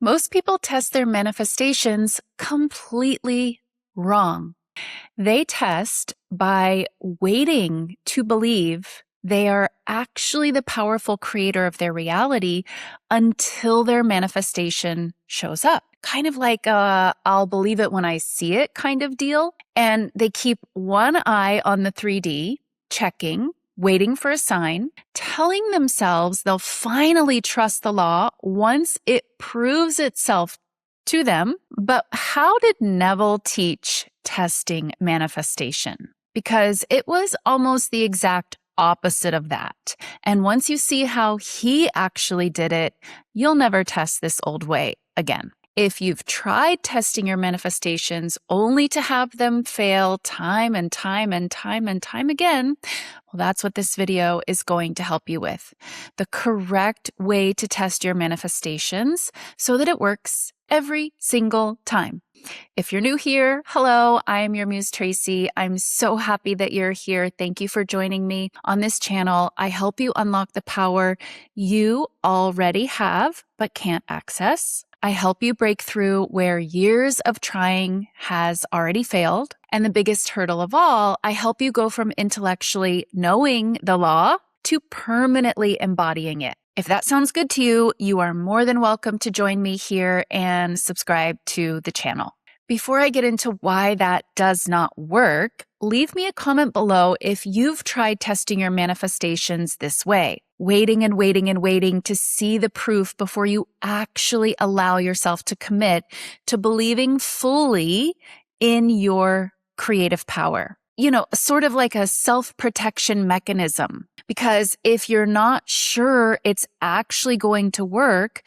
Most people test their manifestations completely wrong. They test by waiting to believe they are actually the powerful creator of their reality until their manifestation shows up. Kind of like a I'll believe it when I see it kind of deal. And they keep one eye on the 3D, checking, waiting for a sign, telling themselves they'll finally trust the law once it proves itself to them. But how did Neville teach testing manifestation? Because it was almost the exact opposite of that. And once you see how he actually did it, you'll never test this old way again. If you've tried testing your manifestations only to have them fail time and time and time and time again, well, that's what this video is going to help you with. The correct way to test your manifestations so that it works every single time. If you're new here, hello, I am your Muse Traci. I'm so happy that you're here. Thank you for joining me on this channel. I help you unlock the power you already have but can't access. I help you break through where years of trying has already failed. And the biggest hurdle of all, I help you go from intellectually knowing the law to permanently embodying it. If that sounds good to you, you are more than welcome to join me here and subscribe to the channel. Before I get into why that does not work, leave me a comment below if you've tried testing your manifestations this way, waiting and waiting and waiting to see the proof before you actually allow yourself to commit to believing fully in your creative power. You know, sort of like a self-protection mechanism. Because if you're not sure it's actually going to work,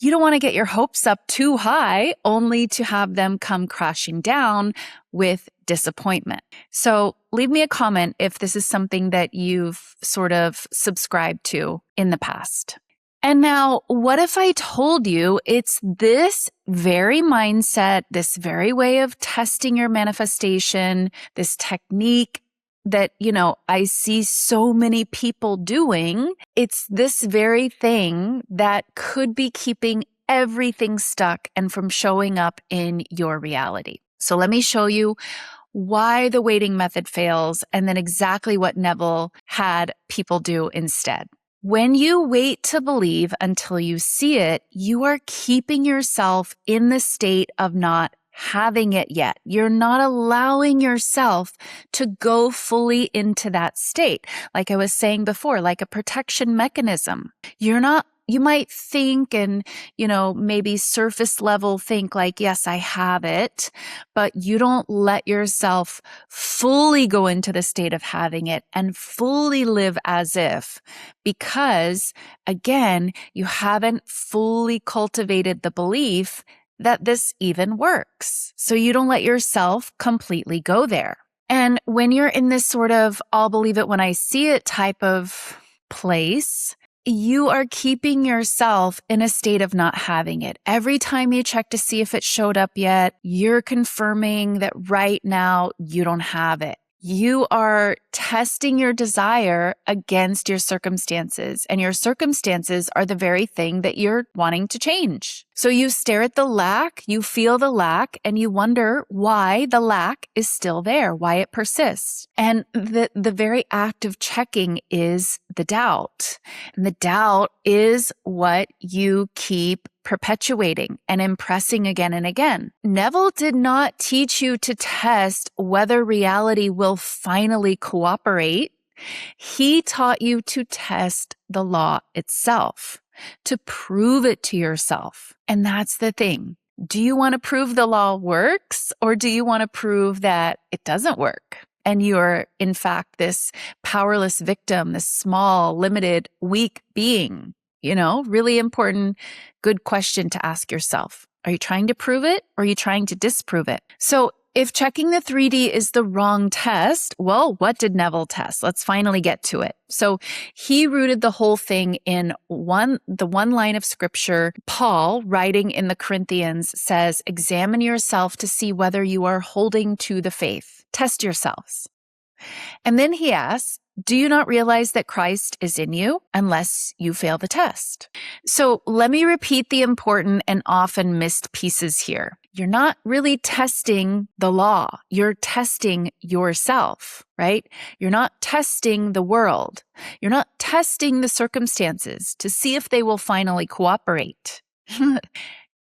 you don't want to get your hopes up too high only to have them come crashing down with disappointment. So leave me a comment if this is something that you've sort of subscribed to in the past. And now, what if I told you it's this very mindset, this very way of testing your manifestation, this technique that, I see so many people doing, it's this very thing that could be keeping everything stuck and from showing up in your reality. So let me show you why the waiting method fails and then exactly what Neville had people do instead. When you wait to believe until you see it, you are keeping yourself in the state of not having it yet. You're not allowing yourself to go fully into that state. Like I was saying before, like a protection mechanism. You might think and, maybe surface level think like, yes, I have it, but you don't let yourself fully go into the state of having it and fully live as if, because again, you haven't fully cultivated the belief that this even works. So you don't let yourself completely go there. And when you're in this sort of I'll believe it when I see it type of place, you are keeping yourself in a state of not having it. Every time you check to see if it showed up yet, you're confirming that right now you don't have it. You are testing your desire against your circumstances, and your circumstances are the very thing that you're wanting to change. So you stare at the lack, you feel the lack, and you wonder why the lack is still there, why it persists. And the very act of checking is the doubt. And the doubt is what you keep perpetuating and impressing again and again. Neville did not teach you to test whether reality will finally cooperate. He taught you to test the law itself, to prove it to yourself. And that's the thing. Do you want to prove the law works, or do you want to prove that it doesn't work? And you're, in fact, this powerless victim, this small, limited, weak being. Really important, good question to ask yourself. Are you trying to prove it, or are you trying to disprove it? So if checking the 3D is the wrong test, well, what did Neville test? Let's finally get to it. So he rooted the whole thing in the one line of scripture. Paul, writing in the Corinthians, says, examine yourself to see whether you are holding to the faith. Test yourselves. And then he asks, do you not realize that Christ is in you unless you fail the test? So let me repeat the important and often missed pieces here. You're not really testing the law. You're testing yourself, right? You're not testing the world. You're not testing the circumstances to see if they will finally cooperate.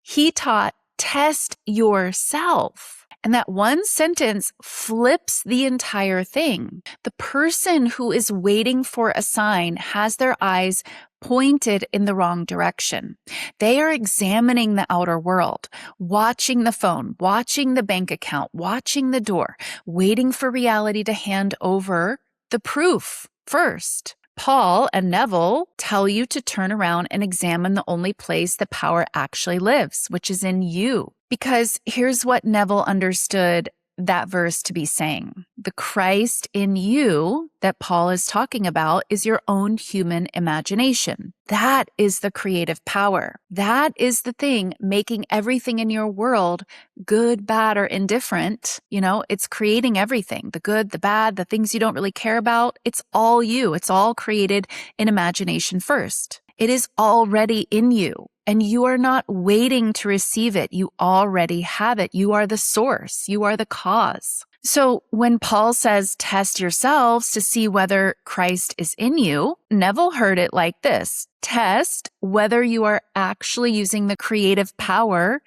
He taught, test yourself. And that one sentence flips the entire thing. The person who is waiting for a sign has their eyes pointed in the wrong direction. They are examining the outer world, watching the phone, watching the bank account, watching the door, waiting for reality to hand over the proof first. Paul and Neville tell you to turn around and examine the only place the power actually lives, which is in you. Because here's what Neville understood that verse to be saying. The Christ in you that Paul is talking about is your own human imagination. That is the creative power. That is the thing making everything in your world good, bad, or indifferent. It's creating everything, the good, the bad, the things you don't really care about. It's all you. It's all created in imagination first. It is already in you. And you are not waiting to receive it. You already have it. You are the source. You are the cause. So when Paul says, test yourselves to see whether Christ is in you, Neville heard it like this. Test whether you are actually using the creative power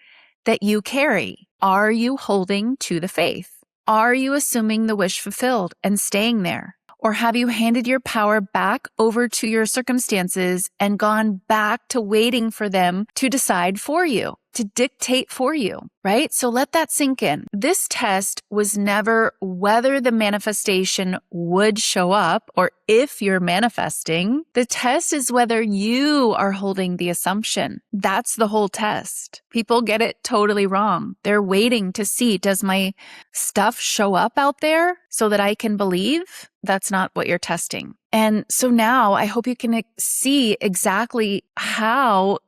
that you carry. Are you holding to the faith? Are you assuming the wish fulfilled and staying there? Or have you handed your power back over to your circumstances and gone back to waiting for them to decide for you, to dictate for you, right? So let that sink in. This test was never whether the manifestation would show up or if you're manifesting. The test is whether you are holding the assumption. That's the whole test. People get it totally wrong. They're waiting to see, does my stuff show up out there so that I can believe? That's not what you're testing. And so now I hope you can see exactly how,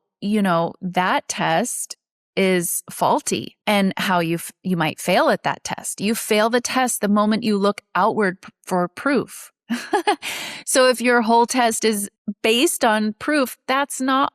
that test is faulty and how you might fail at that test. You fail the test the moment you look outward for proof. So if your whole test is based on proof, that's not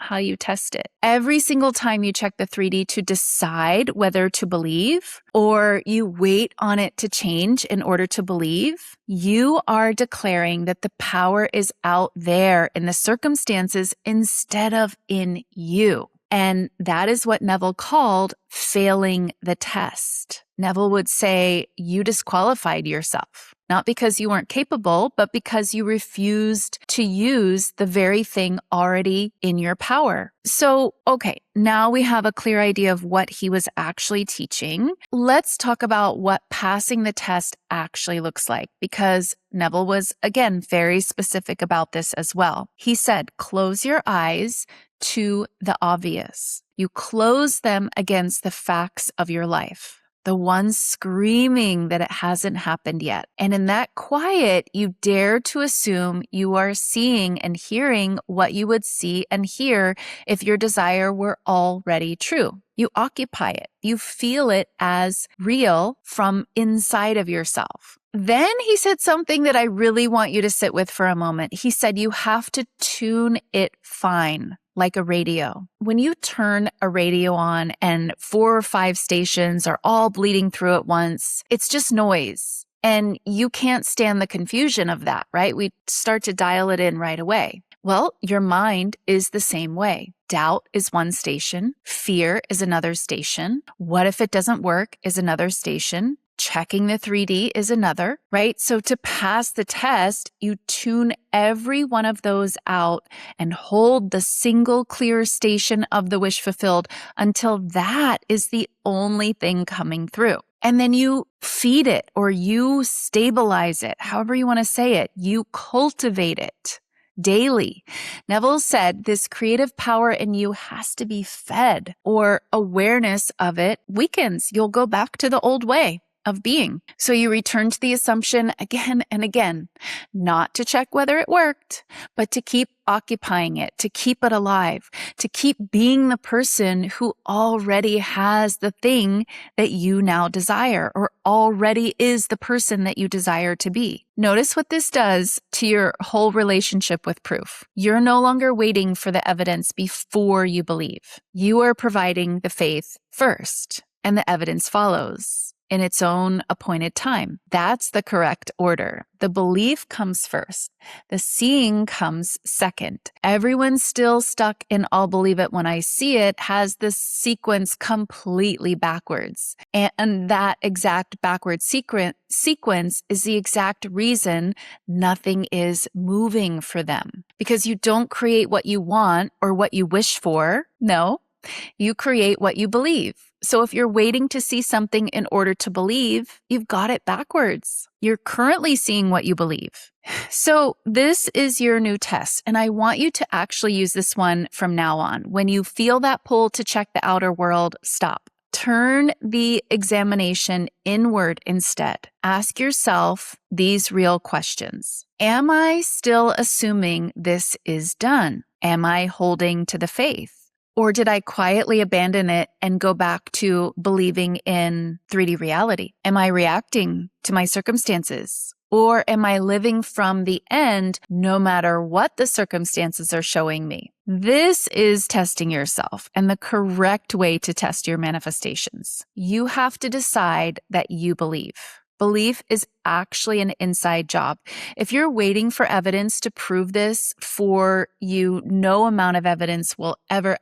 how you test it. Every single time you check the 3D to decide whether to believe, or you wait on it to change in order to believe, you are declaring that the power is out there in the circumstances instead of in you. And that is what Neville called failing the test. Neville would say, you disqualified yourself, not because you weren't capable, but because you refused to use the very thing already in your power. So, okay, now we have a clear idea of what he was actually teaching. Let's talk about what passing the test actually looks like, because Neville was, again, very specific about this as well. He said, close your eyes to the obvious. You close them against the facts of your life, the ones screaming that it hasn't happened yet. And in that quiet, you dare to assume you are seeing and hearing what you would see and hear if your desire were already true. You occupy it. You feel it as real from inside of yourself. Then he said something that I really want you to sit with for a moment. He said, you have to tune it fine, like a radio. When you turn a radio on and 4 or 5 stations are all bleeding through at once, it's just noise. And you can't stand the confusion of that, right? We start to dial it in right away. Well, your mind is the same way. Doubt is one station. Fear is another station. What if it doesn't work is another station. Checking the 3D is another, right? So to pass the test, you tune every one of those out and hold the single clear station of the wish fulfilled until that is the only thing coming through. And then you feed it or you stabilize it, however you want to say it. You cultivate it daily. Neville said this creative power in you has to be fed, or awareness of it weakens. You'll go back to the old way. of being. So you return to the assumption again and again, not to check whether it worked, but to keep occupying it, to keep it alive, to keep being the person who already has the thing that you now desire, or already is the person that you desire to be. Notice what this does to your whole relationship with proof. You're no longer waiting for the evidence before you believe. You are providing the faith first, and the evidence follows in its own appointed time. That's the correct order. The belief comes first. The seeing comes second. Everyone's still stuck in "I'll believe it when I see it" has the sequence completely backwards. And that exact backward sequence is the exact reason nothing is moving for them. Because you don't create what you want or what you wish for. No, you create what you believe. So if you're waiting to see something in order to believe, you've got it backwards. You're currently seeing what you believe. So this is your new test, and I want you to actually use this one from now on. When you feel that pull to check the outer world, stop. Turn the examination inward instead. Ask yourself these real questions. Am I still assuming this is done? Am I holding to the faith? Or did I quietly abandon it and go back to believing in 3D reality? Am I reacting to my circumstances? Or am I living from the end no matter what the circumstances are showing me? This is testing yourself and the correct way to test your manifestations. You have to decide that you believe. Belief is actually an inside job. If you're waiting for evidence to prove this for you, no amount of evidence will ever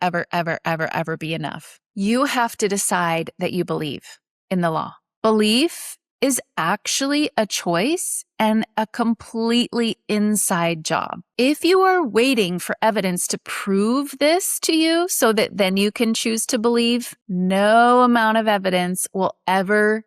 be enough. You have to decide that you believe in the law. Belief is actually a choice and a completely inside job. If you are waiting for evidence to prove this to you so that then you can choose to believe, no amount of evidence will ever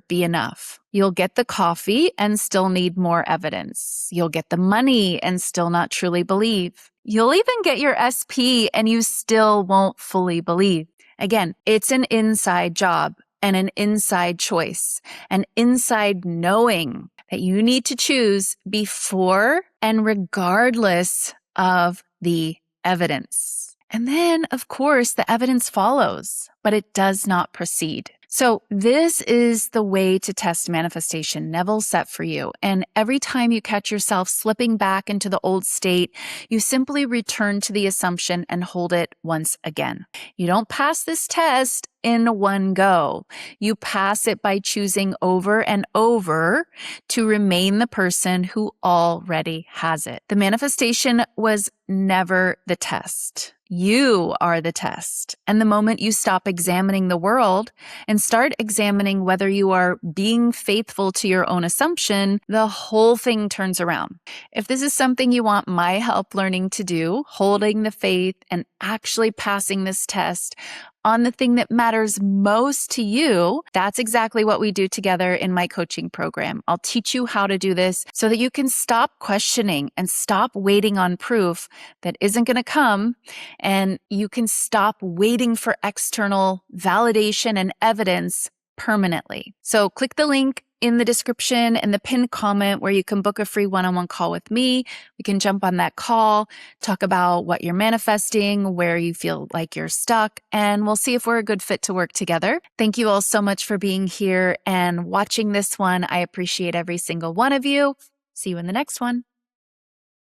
be enough. You'll get the coffee and still need more evidence. You'll get the money and still not truly believe. You'll even get your SP and you still won't fully believe. Again, it's an inside job and an inside choice, an inside knowing that you need to choose before and regardless of the evidence. And then, of course, the evidence follows, but it does not proceed. So this is the way to test manifestation Neville set for you. And every time you catch yourself slipping back into the old state, you simply return to the assumption and hold it once again. You don't pass this test in one go. You pass it by choosing over and over to remain the person who already has it. The manifestation was never the test. You are the test. And the moment you stop examining the world and start examining whether you are being faithful to your own assumption, the whole thing turns around. If this is something you want my help learning to do, holding the faith and actually passing this test on the thing that matters most to you, that's exactly what we do together in my coaching program. I'll teach you how to do this so that you can stop questioning and stop waiting on proof that isn't going to come, and you can stop waiting for external validation and evidence permanently. So click the link in the description and the pinned comment where you can book a free one-on-one call with me. We can jump on that call, talk about what you're manifesting, where you feel like you're stuck, and we'll see if we're a good fit to work together. Thank you all so much for being here and watching this one. I appreciate every single one of you. See you in the next one.